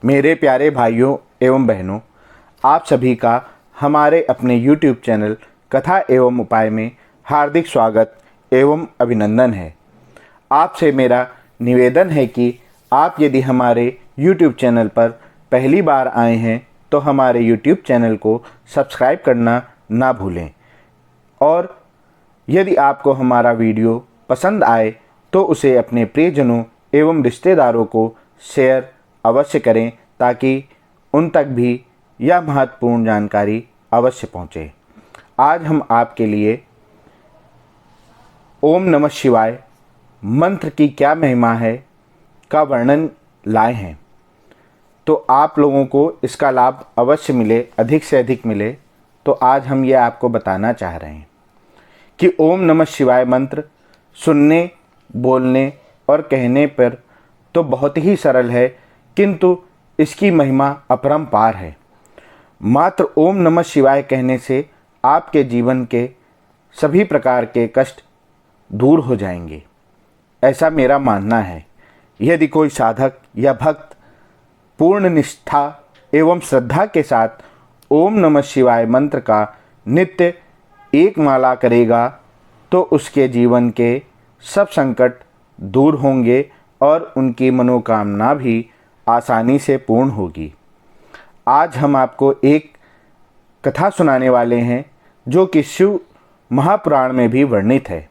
मेरे प्यारे भाइयों एवं बहनों, आप सभी का हमारे अपने YouTube चैनल कथा एवं उपाय में हार्दिक स्वागत एवं अभिनंदन है। आपसे मेरा निवेदन है कि आप यदि हमारे YouTube चैनल पर पहली बार आए हैं तो हमारे YouTube चैनल को सब्सक्राइब करना ना भूलें और यदि आपको हमारा वीडियो पसंद आए तो उसे अपने प्रियजनों एवं रिश्तेदारों को शेयर अवश्य करें ताकि उन तक भी यह महत्वपूर्ण जानकारी अवश्य पहुँचे। आज हम आपके लिए ओम नमः शिवाय मंत्र की क्या महिमा है का वर्णन लाए हैं। तो आप लोगों को इसका लाभ अवश्य मिले, अधिक से अधिक मिले, तो आज हम ये आपको बताना चाह रहे हैं कि ओम नमः शिवाय मंत्र सुनने, बोलने और कहने पर तो बहुत ही सरल है, किंतु इसकी महिमा अपरंपार है। मात्र ओम नमः शिवाय कहने से आपके जीवन के सभी प्रकार के कष्ट दूर हो जाएंगे, ऐसा मेरा मानना है। यदि कोई साधक या भक्त पूर्ण निष्ठा एवं श्रद्धा के साथ ओम नमः शिवाय मंत्र का नित्य एक माला करेगा तो उसके जीवन के सब संकट दूर होंगे और उनकी मनोकामना भी आसानी से पूर्ण होगी। आज हम आपको एक कथा सुनाने वाले हैं जो कि शिव महापुराण में भी वर्णित है।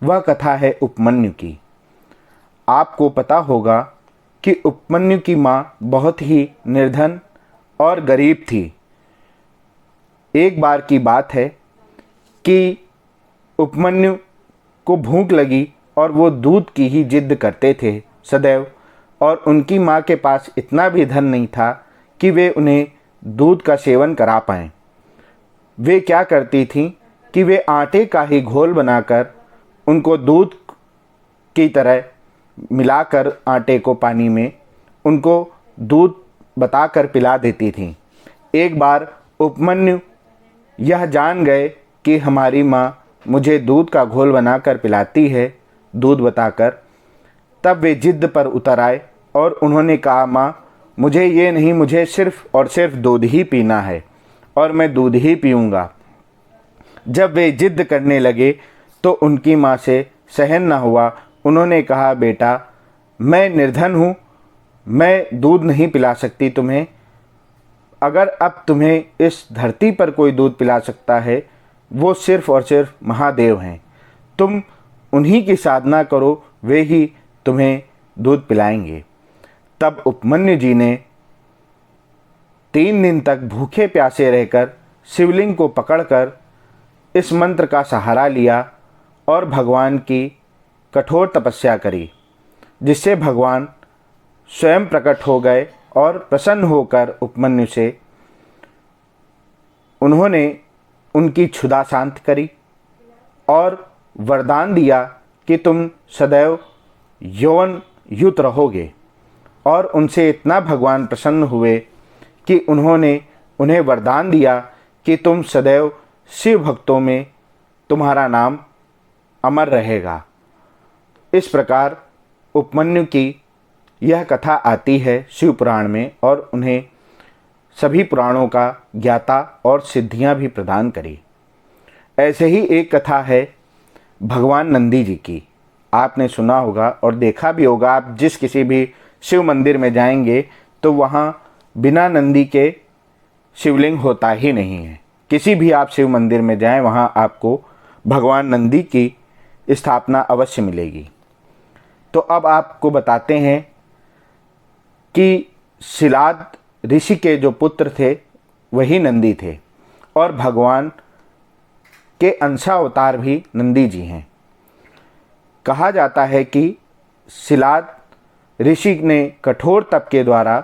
वह कथा है उपमन्यु की। आपको पता होगा कि उपमन्यु की माँ बहुत ही निर्धन और गरीब थी। एक बार की बात है कि उपमन्यु को भूख लगी और वो दूध की ही जिद करते थे सदैव, और उनकी माँ के पास इतना भी धन नहीं था कि वे उन्हें दूध का सेवन करा पाएँ। वे क्या करती थीं कि वे आटे का ही घोल बनाकर उनको दूध की तरह मिलाकर आटे को पानी में उनको दूध बताकर पिला देती थीं। एक बार उपमन्यु यह जान गए कि हमारी माँ मुझे दूध का घोल बनाकर पिलाती है दूध बताकर, तब वे जिद पर उतर आए और उन्होंने कहा, माँ मुझे ये नहीं, मुझे सिर्फ़ और सिर्फ दूध ही पीना है और मैं दूध ही पीऊँगा। जब वे जिद करने लगे तो उनकी माँ से सहन न हुआ। उन्होंने कहा, बेटा मैं निर्धन हूँ, मैं दूध नहीं पिला सकती तुम्हें। अगर अब तुम्हें इस धरती पर कोई दूध पिला सकता है वो सिर्फ़ और सिर्फ महादेव हैं। तुम उन्हीं की साधना करो, वे ही तुम्हें दूध पिलाएंगे। तब उपमन्यु जी ने 3 दिन तक भूखे प्यासे रहकर शिवलिंग को पकड़कर इस मंत्र का सहारा लिया और भगवान की कठोर तपस्या करी, जिससे भगवान स्वयं प्रकट हो गए और प्रसन्न होकर उपमन्यु से उन्होंने उनकी क्षुधा शांत करी और वरदान दिया कि तुम सदैव यौवन युत रहोगे। और उनसे इतना भगवान प्रसन्न हुए कि उन्होंने उन्हें वरदान दिया कि तुम सदैव शिव भक्तों में तुम्हारा नाम अमर रहेगा। इस प्रकार उपमन्यु की यह कथा आती है शिव पुराण में और उन्हें सभी पुराणों का ज्ञाता और सिद्धियां भी प्रदान करी। ऐसे ही एक कथा है भगवान नंदी जी की। आपने सुना होगा और देखा भी होगा। आप जिस किसी भी शिव मंदिर में जाएंगे तो वहाँ बिना नंदी के शिवलिंग होता ही नहीं है। किसी भी आप शिव मंदिर में जाएं वहाँ आपको भगवान नंदी की स्थापना अवश्य मिलेगी। तो अब आपको बताते हैं कि शिलाद ऋषि के जो पुत्र थे वही नंदी थे और भगवान के अंशावतार भी नंदी जी हैं। कहा जाता है कि शिलाद ऋषि ने कठोर तप के द्वारा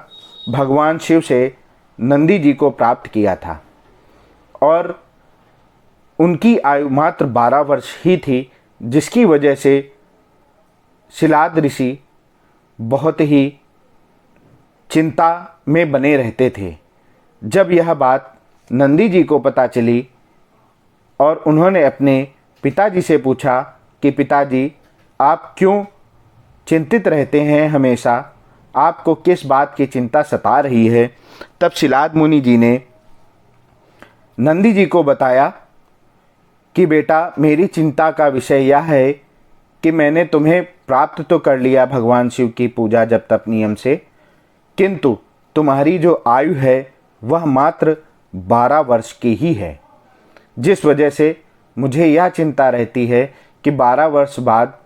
भगवान शिव से नंदी जी को प्राप्त किया था और उनकी आयु मात्र 12 वर्ष ही थी, जिसकी वजह से शिलाद ऋषि बहुत ही चिंता में बने रहते थे। जब यह बात नंदी जी को पता चली और उन्होंने अपने पिताजी से पूछा कि पिताजी आप क्यों चिंतित रहते हैं हमेशा, आपको किस बात की चिंता सता रही है। तब शिलाद मुनि जी ने नंदी जी को बताया कि बेटा, मेरी चिंता का विषय यह है कि मैंने तुम्हें प्राप्त तो कर लिया भगवान शिव की पूजा जप तप नियम से, किंतु तुम्हारी जो आयु है वह मात्र 12 वर्ष की ही है, जिस वजह से मुझे यह चिंता रहती है कि 12 वर्ष बाद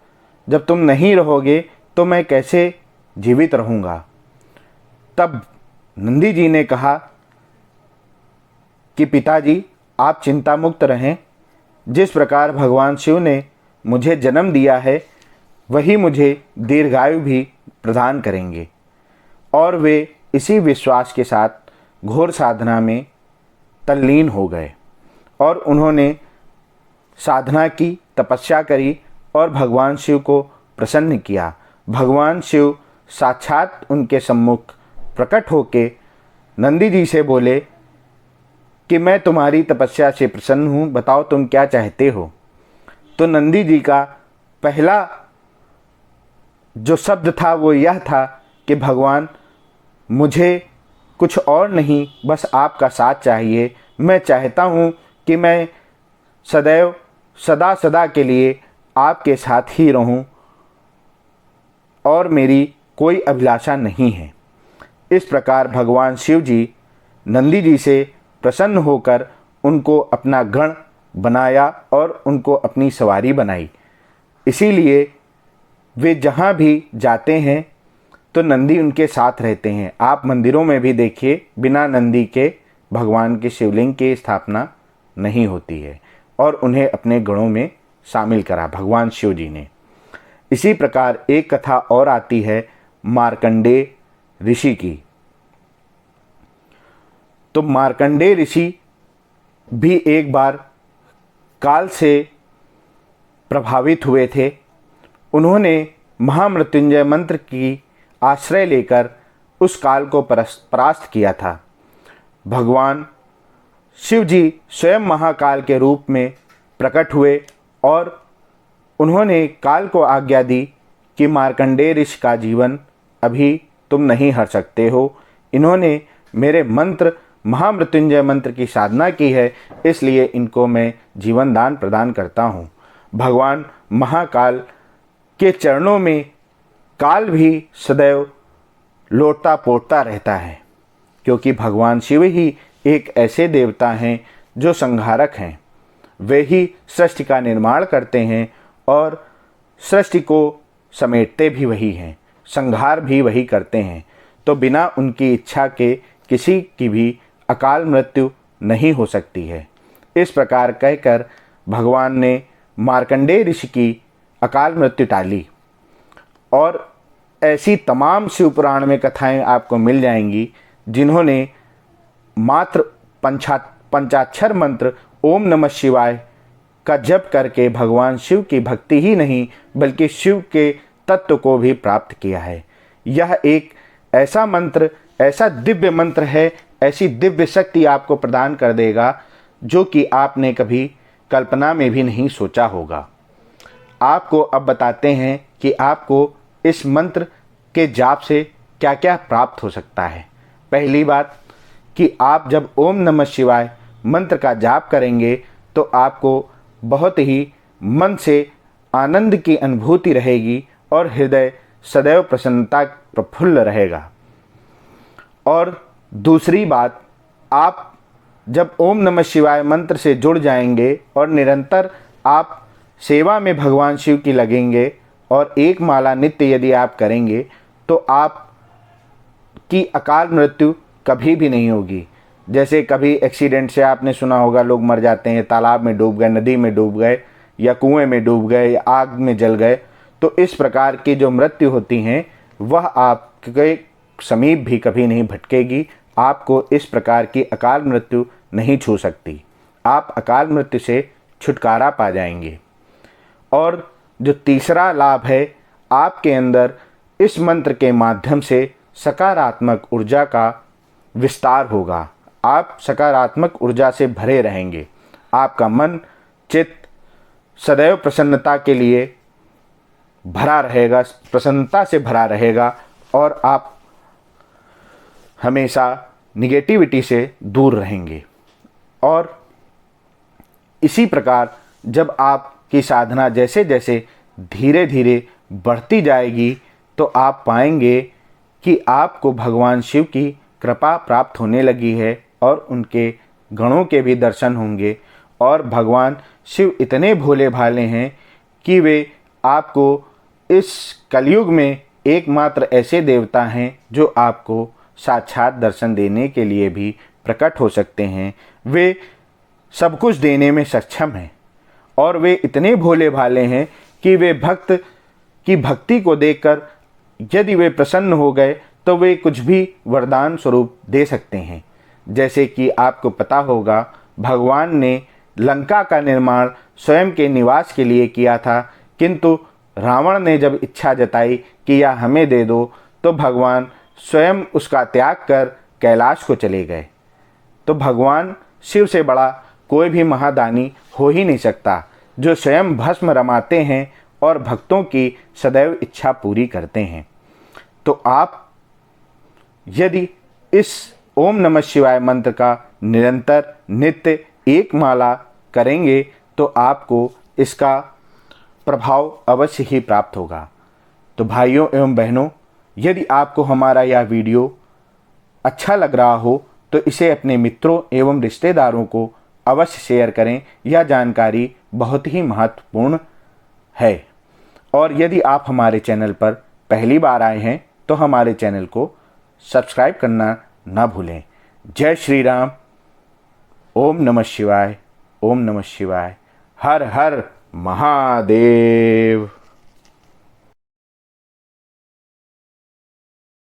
जब तुम नहीं रहोगे तो मैं कैसे जीवित रहूँगा। तब नंदी जी ने कहा कि पिताजी, आप चिंता मुक्त रहें। जिस प्रकार भगवान शिव ने मुझे जन्म दिया है वही मुझे दीर्घायु भी प्रदान करेंगे। और वे इसी विश्वास के साथ घोर साधना में तल्लीन हो गए और उन्होंने साधना की, तपस्या करी और भगवान शिव को प्रसन्न किया। भगवान शिव साक्षात उनके सम्मुख प्रकट होके नंदी जी से बोले कि मैं तुम्हारी तपस्या से प्रसन्न हूँ, बताओ तुम क्या चाहते हो। तो नंदी जी का पहला जो शब्द था वो यह था कि भगवान, मुझे कुछ और नहीं, बस आपका साथ चाहिए। मैं चाहता हूँ कि मैं सदैव सदा सदा के लिए आपके साथ ही रहूं और मेरी कोई अभिलाषा नहीं है। इस प्रकार भगवान शिव जी नंदी जी से प्रसन्न होकर उनको अपना गण बनाया और उनको अपनी सवारी बनाई। इसीलिए वे जहाँ भी जाते हैं तो नंदी उनके साथ रहते हैं। आप मंदिरों में भी देखिए, बिना नंदी के भगवान के शिवलिंग की स्थापना नहीं होती है और उन्हें अपने गणों में शामिल करा भगवान शिव जी ने। इसी प्रकार एक कथा और आती है मार्कंडेय ऋषि की। तो मार्कंडेय ऋषि भी एक बार काल से प्रभावित हुए थे। उन्होंने महामृत्युंजय मंत्र की आश्रय लेकर उस काल को परास्त किया था। भगवान शिव जी स्वयं महाकाल के रूप में प्रकट हुए और उन्होंने काल को आज्ञा दी कि मार्कंडेय ऋषि का जीवन अभी तुम नहीं हर सकते हो। इन्होंने मेरे मंत्र, महामृत्युंजय मंत्र की साधना की है, इसलिए इनको मैं जीवन दान प्रदान करता हूँ। भगवान महाकाल के चरणों में काल भी सदैव लौटता पोटता रहता है, क्योंकि भगवान शिव ही एक ऐसे देवता हैं जो संहारक हैं। वे ही सृष्टि का निर्माण करते हैं और सृष्टि को समेटते भी वही हैं, संहार भी वही करते हैं। तो बिना उनकी इच्छा के किसी की भी अकाल मृत्यु नहीं हो सकती है। इस प्रकार कहकर भगवान ने मार्कंडेय ऋषि की अकाल मृत्यु टाली। और ऐसी तमाम शिव पुराण में कथाएं आपको मिल जाएंगी जिन्होंने मात्र पंचाक्षर मंत्र ओम नमः शिवाय का जप करके भगवान शिव की भक्ति ही नहीं बल्कि शिव के तत्व को भी प्राप्त किया है। यह एक ऐसा मंत्र, ऐसा दिव्य मंत्र है, ऐसी दिव्य शक्ति आपको प्रदान कर देगा जो कि आपने कभी कल्पना में भी नहीं सोचा होगा। आपको अब बताते हैं कि आपको इस मंत्र के जाप से क्या क्या प्राप्त हो सकता है। पहली बात कि आप जब ओम नमः शिवाय मंत्र का जाप करेंगे तो आपको बहुत ही मन से आनंद की अनुभूति रहेगी और हृदय सदैव प्रसन्नता प्रफुल्ल रहेगा। और दूसरी बात, आप जब ओम नमः शिवाय मंत्र से जुड़ जाएंगे और निरंतर आप सेवा में भगवान शिव की लगेंगे और एक माला नित्य यदि आप करेंगे तो आप की अकाल मृत्यु कभी भी नहीं होगी। जैसे कभी एक्सीडेंट से आपने सुना होगा लोग मर जाते हैं, तालाब में डूब गए, नदी में डूब गए या कुएं में डूब गए या आग में जल गए। तो इस प्रकार की जो मृत्यु होती हैं वह आपके समीप भी कभी नहीं भटकेगी। आपको इस प्रकार की अकाल मृत्यु नहीं छू सकती। आप अकाल मृत्यु से छुटकारा पा जाएंगे। और जो तीसरा लाभ है, आपके अंदर इस मंत्र के माध्यम से सकारात्मक ऊर्जा का विस्तार होगा। आप सकारात्मक ऊर्जा से भरे रहेंगे। आपका मन चित्त सदैव प्रसन्नता के लिए भरा रहेगा, प्रसन्नता से भरा रहेगा और आप हमेशा निगेटिविटी से दूर रहेंगे। और इसी प्रकार जब आपकी साधना जैसे जैसे धीरे धीरे बढ़ती जाएगी तो आप पाएंगे कि आपको भगवान शिव की कृपा प्राप्त होने लगी है और उनके गणों के भी दर्शन होंगे। और भगवान शिव इतने भोले भाले हैं कि वे आपको इस कलयुग में एकमात्र ऐसे देवता हैं जो आपको साक्षात दर्शन देने के लिए भी प्रकट हो सकते हैं। वे सब कुछ देने में सक्षम हैं और वे इतने भोले भाले हैं कि वे भक्त की भक्ति को देखकर यदि वे प्रसन्न हो गए तो वे कुछ भी वरदान स्वरूप दे सकते हैं। जैसे कि आपको पता होगा, भगवान ने लंका का निर्माण स्वयं के निवास के लिए किया था, किंतु रावण ने जब इच्छा जताई कि यह हमें दे दो तो भगवान स्वयं उसका त्याग कर कैलाश को चले गए। तो भगवान शिव से बड़ा कोई भी महादानी हो ही नहीं सकता, जो स्वयं भस्म रमाते हैं और भक्तों की सदैव इच्छा पूरी करते हैं। तो आप यदि इस ओम नमः शिवाय मंत्र का निरंतर नित्य एक माला करेंगे तो आपको इसका प्रभाव अवश्य ही प्राप्त होगा। तो भाइयों एवं बहनों, यदि आपको हमारा यह वीडियो अच्छा लग रहा हो तो इसे अपने मित्रों एवं रिश्तेदारों को अवश्य शेयर करें। यह जानकारी बहुत ही महत्वपूर्ण है। और यदि आप हमारे चैनल पर पहली बार आए हैं तो हमारे चैनल को सब्सक्राइब करना ना भूलें। जय श्री राम। ओम नमः शिवाय। ओम नमः शिवाय। हर हर महादेव।